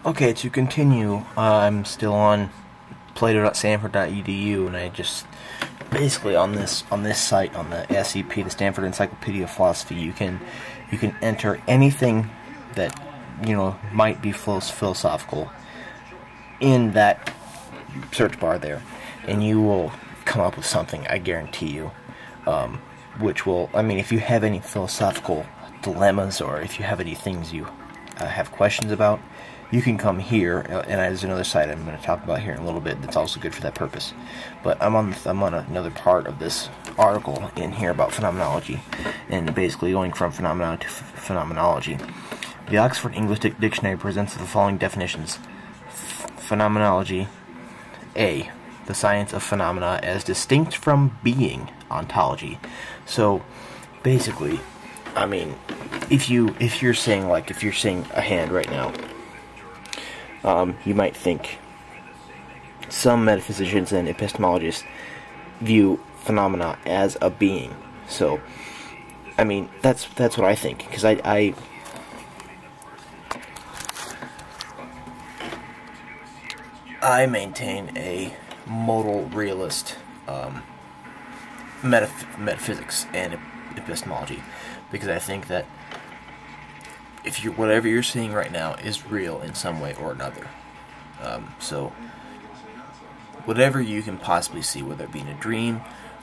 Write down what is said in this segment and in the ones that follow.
Okay, to continue, I'm still on plato.stanford.edu, and I just basically on this site, on the SEP, the Stanford Encyclopedia of Philosophy, you can enter anything that might be philosophical in that search bar there, and you will come up with something, I guarantee you, which will, if you have any philosophical dilemmas, or if you have any things you have questions about, you can come here, and there's another site I'm going to talk about here in a little bit that's also good for that purpose. But I'm on another part of this article in here about phenomenology, and basically going from phenomena to phenomenology. The Oxford English Dictionary presents the following definitions: Phenomenology: A, the science of phenomena as distinct from being. Ontology. So basically, if you're saying a hand right now, you might think some metaphysicians and epistemologists view phenomena as a being. So, that's what I think, because I maintain a modal realist metaphysics and epistemology, because I think that whatever you're seeing right now is real in some way or another. So whatever you can possibly see, whether it be in a dream,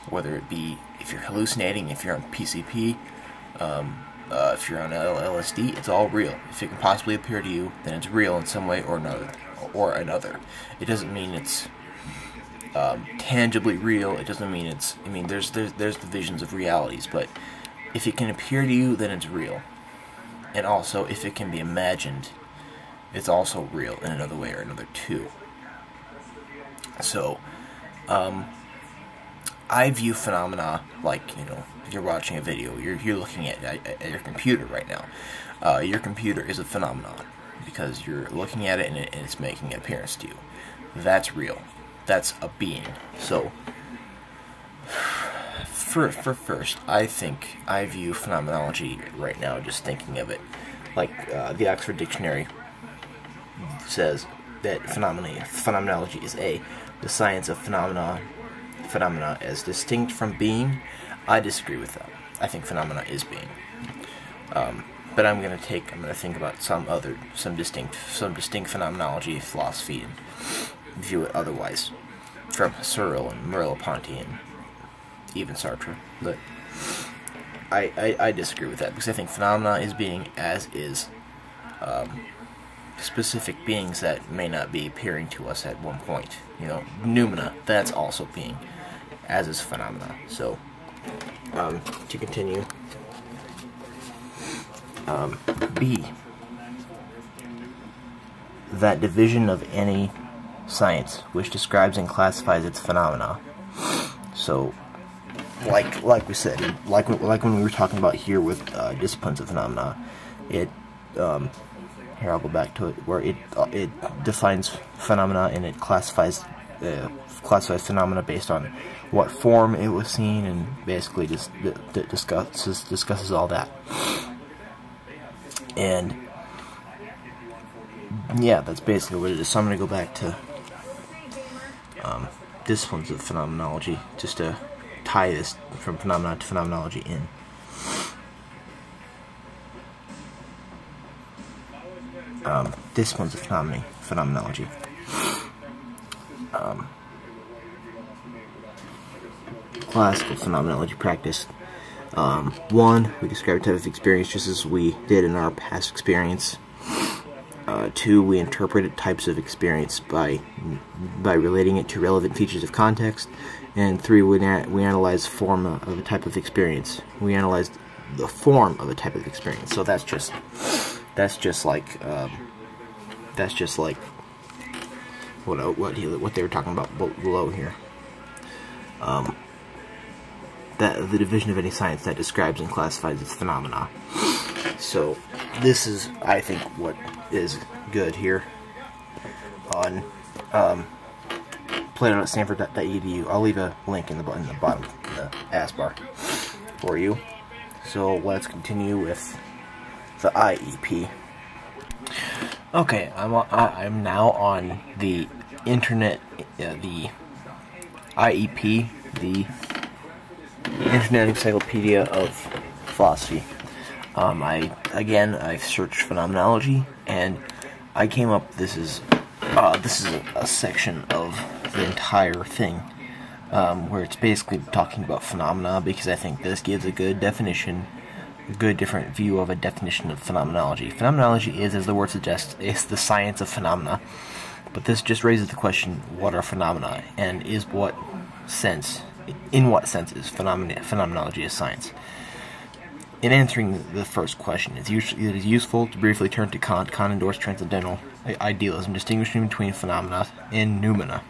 whether it be if you're hallucinating, if you're on PCP, if you're on LSD, it's all real. If it can possibly appear to you, then it's real in some way or another. It doesn't mean it's tangibly real. It doesn't mean it's. There's divisions of realities, but if it can appear to you, then it's real. And also, if it can be imagined, it's also real in another way or another too. So, I view phenomena like, if you're watching a video, you're looking at your computer right now. Your computer is a phenomenon, because you're looking at it and it's making an appearance to you. That's real. That's a being. So, for first, I think I view phenomenology right now, just thinking of it, like the Oxford Dictionary says that phenomenology is A, the science of phenomena as distinct from being. I disagree with that. I think phenomena is being. But I'm gonna think about some distinct phenomenology philosophy and view it otherwise, from Husserl and Merleau-Ponty and even Sartre. But I disagree with that, because I think phenomena is being, as is specific beings that may not be appearing to us at one point. Noumena, that's also being, as is phenomena. So, to continue, B, that division of any science which describes and classifies its phenomena. So, like we said, like when we were talking about here with disciplines of phenomena, it here I'll go back to it, where it defines phenomena and it classifies phenomena based on what form it was seen, and basically just discusses all that. And yeah, that's basically what it is. So I'm going to go back to disciplines of phenomenology, just to tie this from phenomena to phenomenology in. Disciplines of phenomenology. Classical phenomenology practice. 1, we describe a type of experience just as we did in our past experience. 2, we interpret types of experience by relating it to relevant features of context. And 3, we analyze form of a type of experience. We analyze the form of a type of experience. So that's just like what they were talking about below here. That the division of any science that describes and classifies its phenomena. So this is, I think, what is good here on plato.stanford.edu. I'll leave a link in the bottom, in the ass bar for you. So let's continue with the IEP. Okay, I'm now on the internet, the IEP, the Internet Encyclopedia of Philosophy. I searched phenomenology, and I came up. This is a section of the entire thing, where it's basically talking about phenomena, because I think this gives a good definition, a good different view of a definition of phenomenology. Phenomenology is, as the word suggests, is the science of phenomena, but this just raises the question: what are phenomena, and in what sense is phenomenology a science? In answering the first question, it is useful to briefly turn to Kant. Kant endorsed transcendental idealism, distinguishing between phenomena and noumena.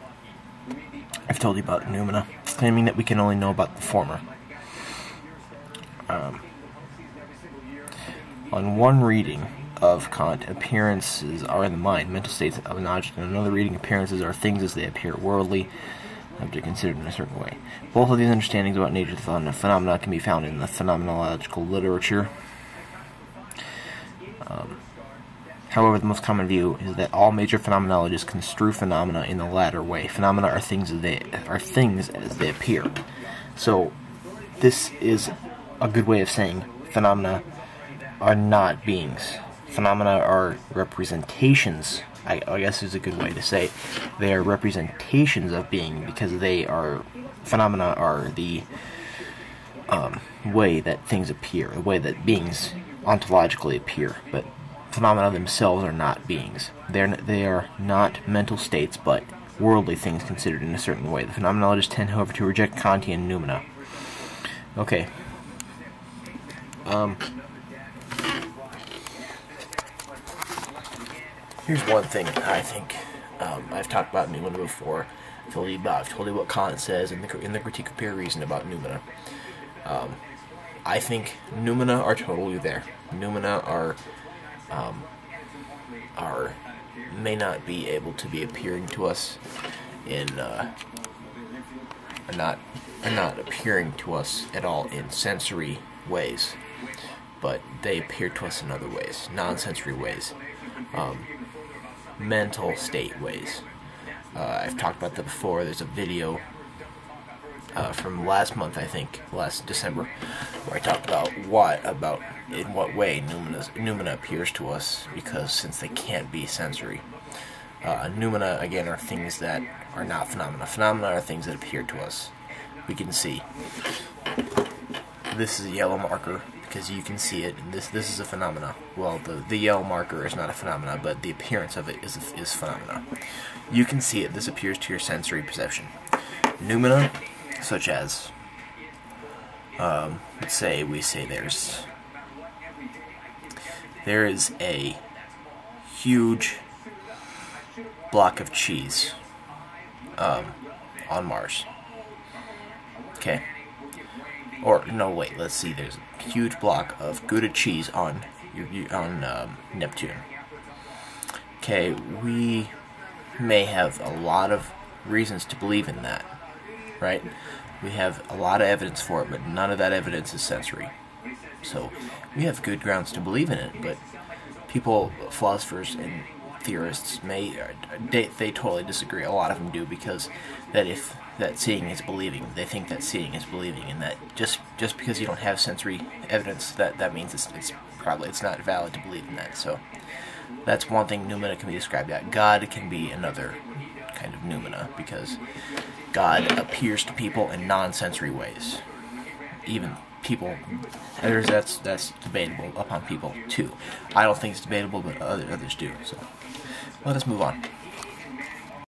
I've told you about noumena, claiming that we can only know about the former. On one reading of Kant, appearances are in the mind, mental states of an object. On another reading, appearances are things as they appear worldly, object considered in a certain way. Both of these understandings about nature of the phenomena can be found in the phenomenological literature. However, the most common view is that all major phenomenologists construe phenomena in the latter way. Phenomena are things as they appear. So, this is a good way of saying phenomena are not beings. Phenomena are representations. I guess is a good way to say it. They are representations of being, because phenomena are the way that things appear, the way that beings ontologically appear. But phenomena themselves are not beings. They are not mental states, but worldly things considered in a certain way. The phenomenologists tend, however, to reject Kantian noumena. Okay. Here's one thing I think I've talked about noumena before. I've told you what Kant says in the Critique of Pure Reason about noumena. I think noumena are totally there. Noumena may not be able to be appearing to us are not appearing to us at all in sensory ways, but they appear to us in other ways, non-sensory ways. Mental state ways. I've talked about that before. There's a video from last month, I think, last December, where I talked about in what way noumena appears to us, because since they can't be sensory. Noumena, again, are things that are not phenomena. Phenomena are things that appear to us. We can see. This is a yellow marker, because you can see it. This is a phenomena. Well, the yellow marker is not a phenomena, but the appearance of it is phenomena. You can see it. This appears to your sensory perception. Noumena, such as, let's say there is a huge block of cheese on Mars. Okay. Or, no, wait, let's see, there's a huge block of Gouda cheese on Neptune. Okay, we may have a lot of reasons to believe in that, right? We have a lot of evidence for it, but none of that evidence is sensory. So, we have good grounds to believe in it, but people, philosophers and theorists, they totally disagree. A lot of them do, because that seeing is believing. They think that seeing is believing, and that just because you don't have sensory evidence, that means it's not valid to believe in that. So that's one thing noumena can be described at. God can be another kind of noumena, because God appears to people in non-sensory ways. Even people, that's debatable upon people too. I don't think it's debatable, but others do. So let us move on.